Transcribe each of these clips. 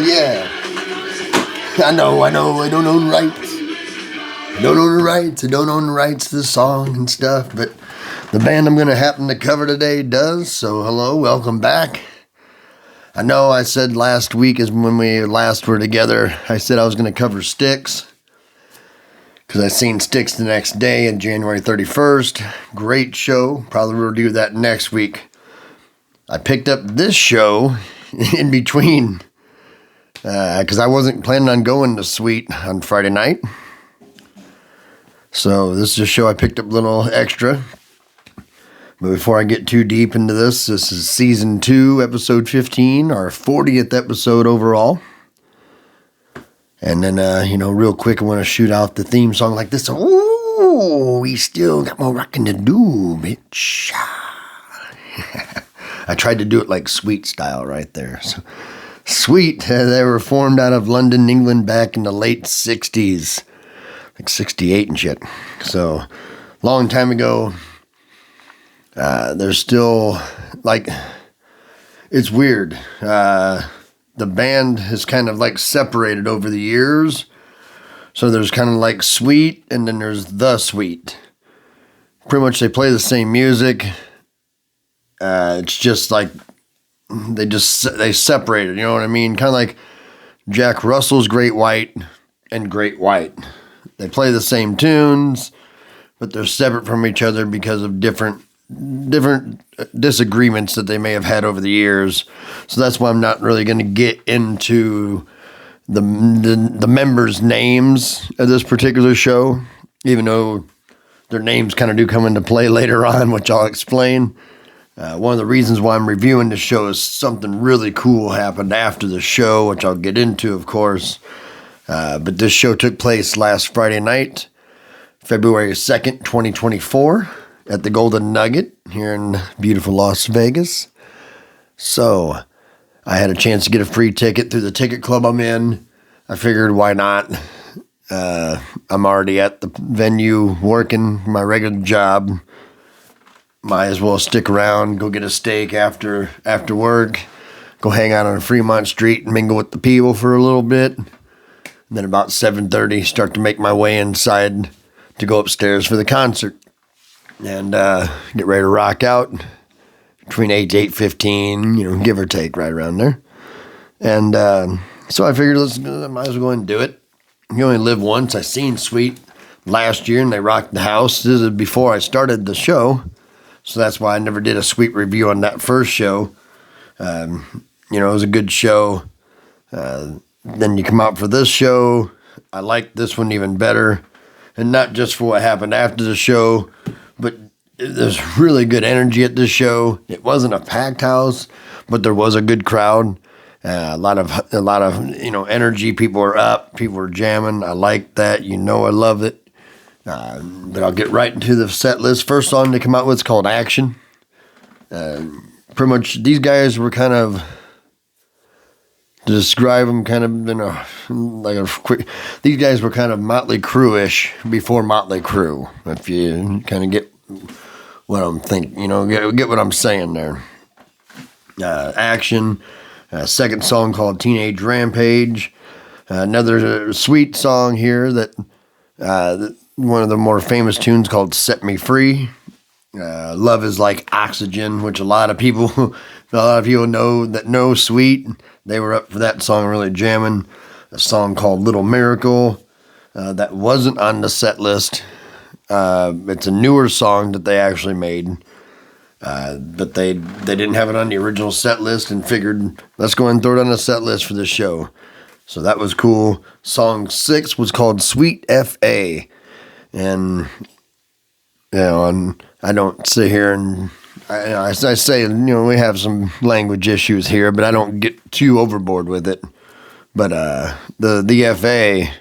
yeah. I know, I don't own rights. I don't own the rights to the song and stuff, but the band I'm going to happen to cover today does, so hello, welcome back. I know I said last week is when we last were together, I said I was going to cover Styx, because I seen Styx the next day on January 31st. Great show, probably will do that next week. I picked up this show in between, because I wasn't planning on going to Sweet on Friday night. So this is a show I picked up a little extra. But before I get too deep into this is Season 2, Episode 15, our 40th episode overall. And then, real quick, I want to shoot out the theme song like this. Ooh, we still got more rocking to do, bitch. I tried to do it like Sweet style right there. So, Sweet, they were formed out of London, England back in the late 60s. Like 68 and shit. So, long time ago. There's still, like, it's weird. The band has kind of, like, separated over the years. So there's kind of, like, Sweet, and then there's The Sweet. Pretty much they play the same music. It's just, like, they separated, you know what I mean? Kind of like Jack Russell's Great White and Great White. They play the same tunes, but they're separate from each other because of different disagreements that they may have had over the years. So that's why I'm not really going to get into the members' names of this particular show, even though their names kind of do come into play later on, which I'll explain. One of the reasons why I'm reviewing this show is something really cool happened after the show, which I'll get into, of course. But this show took place last Friday night, February 2nd, 2024. At the Golden Nugget here in beautiful Las Vegas. So, I had a chance to get a free ticket through the ticket club I'm in. I figured, why not? I'm already at the venue working my regular job. Might as well stick around, go get a steak after work, go hang out on Fremont Street and mingle with the people for a little bit. And then about 7:30, start to make my way inside to go upstairs for the concert. And get ready to rock out between 8 to 8:15, give or take right around there. And so I figured, I might as well go and do it. You only live once. I seen Sweet last year, and they rocked the house. This is before I started the show, so that's why I never did a Sweet review on that first show. It was a good show. Then you come out for this show. I liked this one even better, and not just for what happened after the show, but there's really good energy at this show. It wasn't a packed house, but there was a good crowd. A lot of energy. People were up. People were jamming. I like that. I love it. But I'll get right into the set list. First song they come out with is called Action. Pretty much these guys were kind of, to describe them kind of these guys were kind of Motley Crue-ish before Motley Crue, if you kind of get what I'm thinking, get what I'm saying there. Action, second song called Teenage Rampage, another Sweet song here that one of the more famous tunes called Set Me Free. Love Is Like Oxygen, which a lot of people know Sweet. They were up for that song, really jamming. A song called Little Miracle that wasn't on the set list. It's a newer song that they actually made, but they didn't have it on the original set list and figured, let's go and throw it on the set list for this show. So that was cool. Song 6 was called Sweet F.A. And, and I don't sit here and I say, we have some language issues here, but I don't get too overboard with it. But the F.A.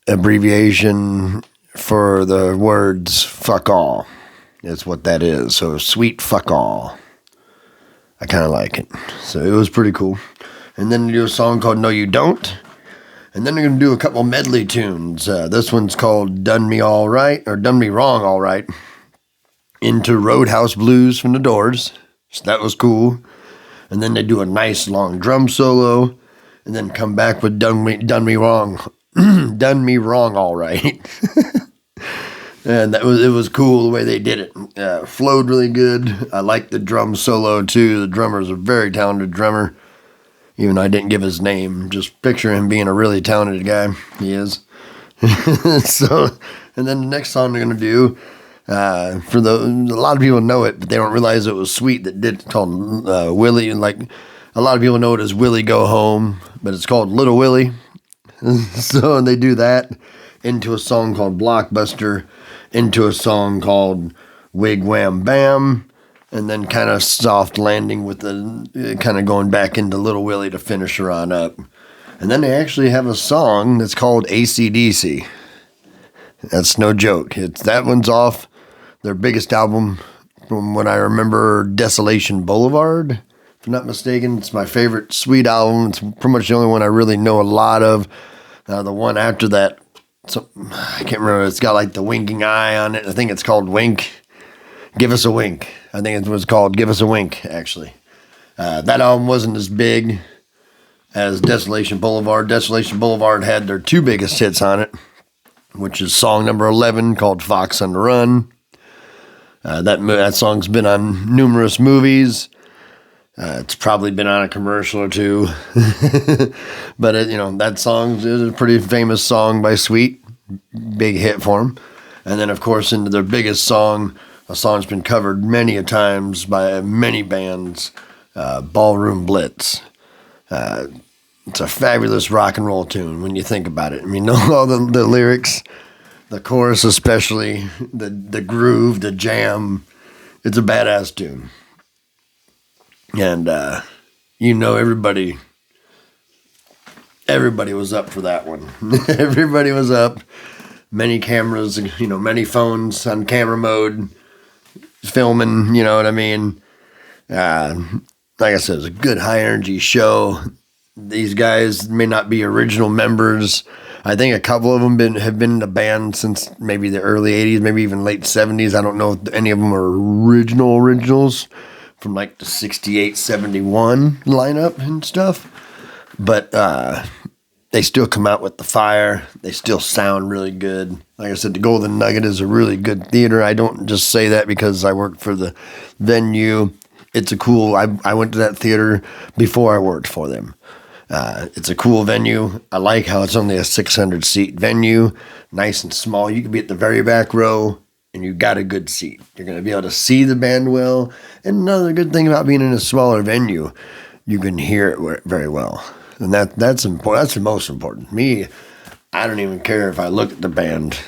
abbreviation for the words fuck all is what that is. So Sweet Fuck All. I kind of like it. So it was pretty cool. And then they do a song called No You Don't. And then they're going to do a couple medley tunes. This one's called Done Me All Right, or Done Me Wrong All Right. Into Roadhouse Blues from the Doors. So that was cool. And then they do a nice long drum solo. and then come back with done me wrong, done me wrong, all right. And it was cool the way they did it. Flowed really good. I liked the drum solo too. The drummer's a very talented drummer. Even though I didn't give his name, just picture him being a really talented guy. He is. So, and then the next song they're gonna do, a lot of people know it, but they don't realize it was Sweet that did it, called Willie. And like a lot of people know it as Willie Go Home, but it's called Little Willie. So they do that into a song called Blockbuster, into a song called Wig Wham Bam, and then kind of soft landing with the kind of going back into Little Willie to finish her on up. And then they actually have a song that's called AC/DC. That's no joke. That one's off their biggest album from what I remember, Desolation Boulevard. If I'm not mistaken, it's my favorite Sweet album. It's pretty much the only one I really know a lot of. The one after that, I can't remember. It's got like the winking eye on it. I think it's called Wink. Give Us a Wink. I think it was called Give Us a Wink, actually. That album wasn't as big as Desolation Boulevard. Desolation Boulevard had their two biggest hits on it, which is song number 11 called Fox on the Run. That song's been on numerous movies. It's probably been on a commercial or two. But, that song is a pretty famous song by Sweet. Big hit for them. And then, of course, into their biggest song, a song that's been covered many a times by many bands, Ballroom Blitz. It's a fabulous rock and roll tune when you think about it. I mean, all the lyrics, the chorus especially, the groove, the jam. It's a badass tune. And, everybody was up for that one. Everybody was up. Many cameras, many phones on camera mode, filming, you know what I mean? Like I said, it's a good high energy show. These guys may not be original members. I think a couple of them have been in the band since maybe the early 80s, maybe even late 70s. I don't know if any of them are originals from like the 68, 71 lineup and stuff. But they still come out with the fire. They still sound really good. Like I said, the Golden Nugget is a really good theater. I don't just say that because I worked for the venue. It's a cool, I went to that theater before I worked for them. It's a cool venue. I like how it's only a 600-seat venue, nice and small. You can be at the very back row, and you got a good seat. You're going to be able to see the band well. And another good thing about being in a smaller venue, you can hear it very well. And that's important. That's the most important. Me, I don't even care if I look at the band.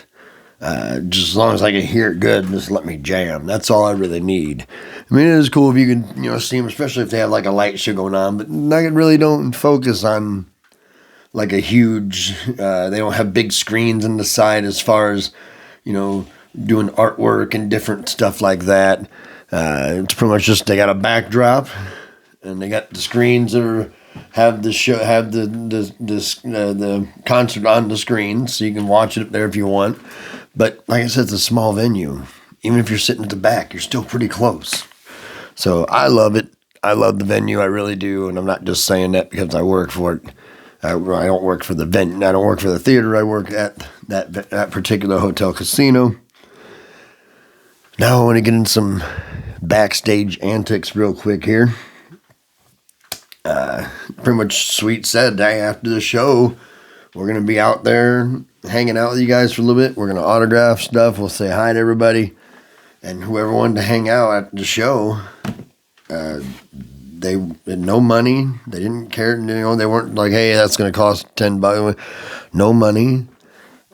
Just as long as I can hear it good, just let me jam. That's all I really need. I mean, it is cool if you can, see them, especially if they have like a light show going on. But I really don't focus on like a huge. They don't have big screens on the side as far as doing artwork and different stuff like that. It's pretty much just they got a backdrop, and they got the screens that have the concert on the screen, so you can watch it up there if you want. But like I said, it's a small venue. Even if you're sitting at the back, you're still pretty close. So I love it. I love the venue. I really do. And I'm not just saying that because I work for it. I don't work for the venue. I don't work for the theater. I work at that particular hotel casino. Now I want to get in some backstage antics real quick here. Pretty much Sweet said, hey, after the show, we're going to be out there hanging out with you guys for a little bit. We're going to autograph stuff. We'll say hi to everybody. And whoever wanted to hang out at the show, they had no money. They didn't care. They weren't like, hey, that's going to cost $10. No money.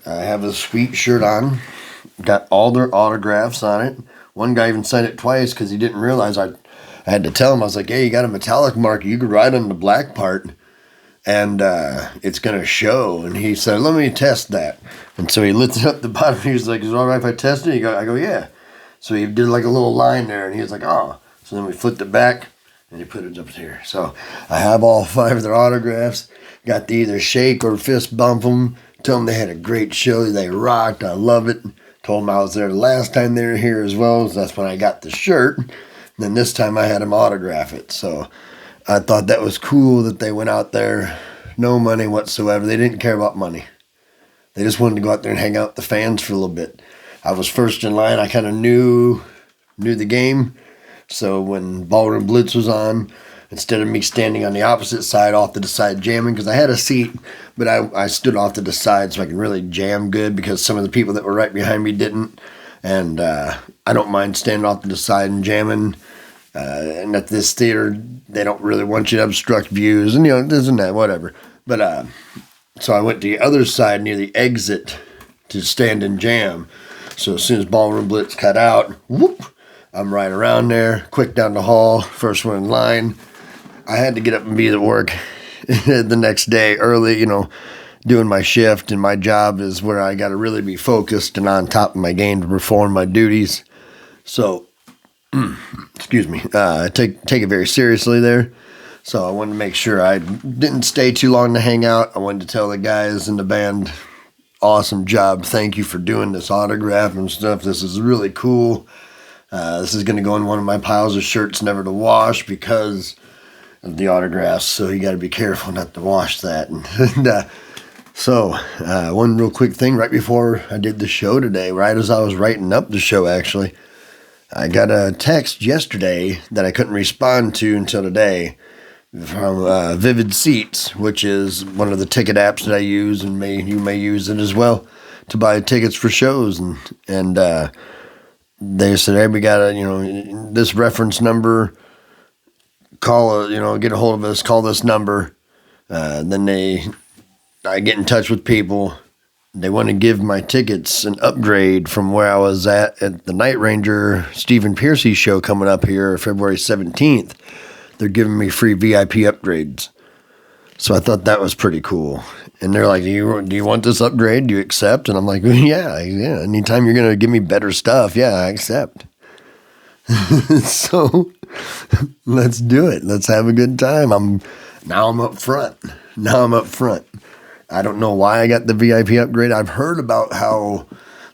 I have a Sweet shirt on. Got all their autographs on it. One guy even signed it twice because he didn't realize I had to tell him. I was like, hey, you got a metallic marker. You could write on the black part, and it's going to show. And he said, let me test that. And so he lifted up the bottom. He was like, is it all right if I test it? I go, yeah. So he did like a little line there, and he was like, oh. So then we flipped it back, and he put it up here. So I have all 5 of their autographs. Got to either shake or fist bump them. Tell them they had a great show. They rocked. I love it. Told them I was there the last time they were here as well. So that's when I got the shirt. And then this time I had them autograph it. So I thought that was cool that they went out there No money whatsoever. They didn't care about money. They just wanted to go out there and hang out with the fans for a little bit. I was first in line. I kind of knew the game. So when Ballroom Blitz was on, instead of me standing on the opposite side off to the side jamming, because I had a seat, but I stood off to the side so I could really jam good because some of the people that were right behind me didn't. And I don't mind standing off to the side and jamming. And at this theater, they don't really want you to obstruct views and, this and that, whatever. But so I went to the other side near the exit to stand and jam. So as soon as Ballroom Blitz cut out, whoop, I'm right around there, quick down the hall, first one in line. I had to get up and be at work the next day early, doing my shift, and my job is where I got to really be focused and on top of my game to perform my duties. So, excuse me, I take it very seriously there. So I wanted to make sure I didn't stay too long to hang out. I wanted to tell the guys in the band, awesome job. Thank you for doing this autograph and stuff. This is really cool. This is going to go in one of my piles of shirts never to wash because of the autographs. So you got to be careful not to wash that. So one real quick thing right before I did the show today, right as I was writing up the show, actually, I got a text yesterday that I couldn't respond to until today from Vivid Seats, which is one of the ticket apps that I use, and you may use it as well to buy tickets for shows. And they said, hey, we got this reference number. Call get a hold of us. Call this number. Then I get in touch with people. They want to give my tickets an upgrade from where I was at the Night Ranger Stephen Piercy show coming up here February 17th. They're giving me free VIP upgrades. So I thought that was pretty cool. And they're like, do you want this upgrade? Do you accept? And I'm like, yeah. Anytime you're going to give me better stuff, yeah, I accept. So let's do it. Let's have a good time. I'm up front. I don't know why I got the VIP upgrade. I've heard about how,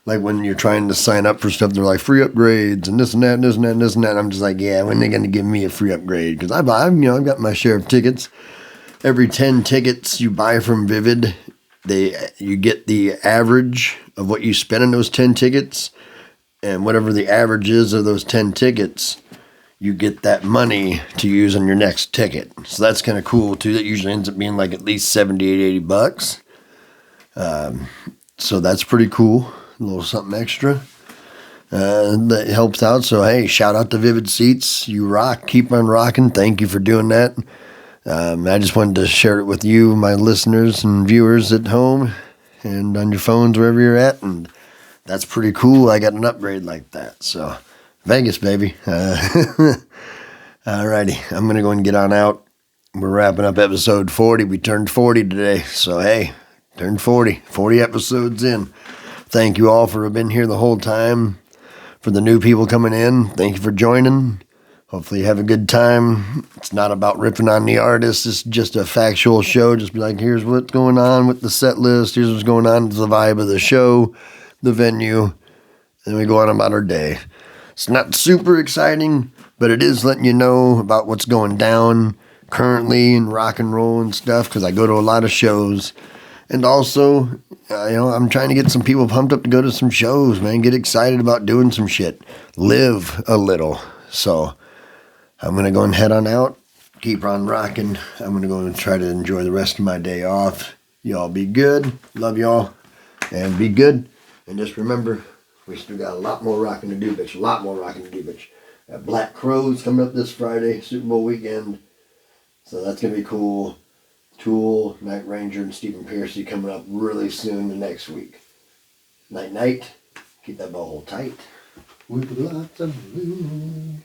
like, when you're trying to sign up for stuff, they're like free upgrades and this and that and this and that and this and that. I'm just like, yeah, when are they going to give me a free upgrade? Because I've got my share of tickets. Every 10 tickets you buy from Vivid, you get the average of what you spend on those 10 tickets, and whatever the average is of those 10 tickets, you get that money to use on your next ticket. So that's kind of cool too. That usually ends up being like at least $70, $80. So that's pretty cool. A little something extra that helps out. So hey, shout out to Vivid Seats. You rock. Keep on rocking. Thank you for doing that. I just wanted to share it with you, my listeners and viewers at home and on your phones, wherever you're at. And that's pretty cool. I got an upgrade like that. So Vegas, baby. Alrighty. I'm going to go and get on out. We're wrapping up episode 40. We turned 40 today. So hey, turned 40 episodes in. Thank you all for being here the whole time. For the new people coming in, thank you for joining. Hopefully you have a good time. It's not about ripping on the artist. It's just a factual show. Just be like, here's what's going on with the set list. Here's what's going on with the vibe of the show, the venue. And we go on about our day. It's not super exciting, but it is letting you know about what's going down currently in rock and roll and stuff, because I go to a lot of shows. And also, I'm trying to get some people pumped up to go to some shows, man. Get excited about doing some shit. Live a little. So I'm going to go and head on out. Keep on rocking. I'm going to go and try to enjoy the rest of my day off. Y'all be good. Love y'all. And be good. And just remember, we still got a lot more rocking to do, bitch. A lot more rocking to do, bitch. Black Crowes coming up this Friday, Super Bowl weekend. So that's going to be cool. Tool, Night Ranger, and Stephen Piercy coming up really soon the next week. Night, night. Keep that ball tight. With lots of blue.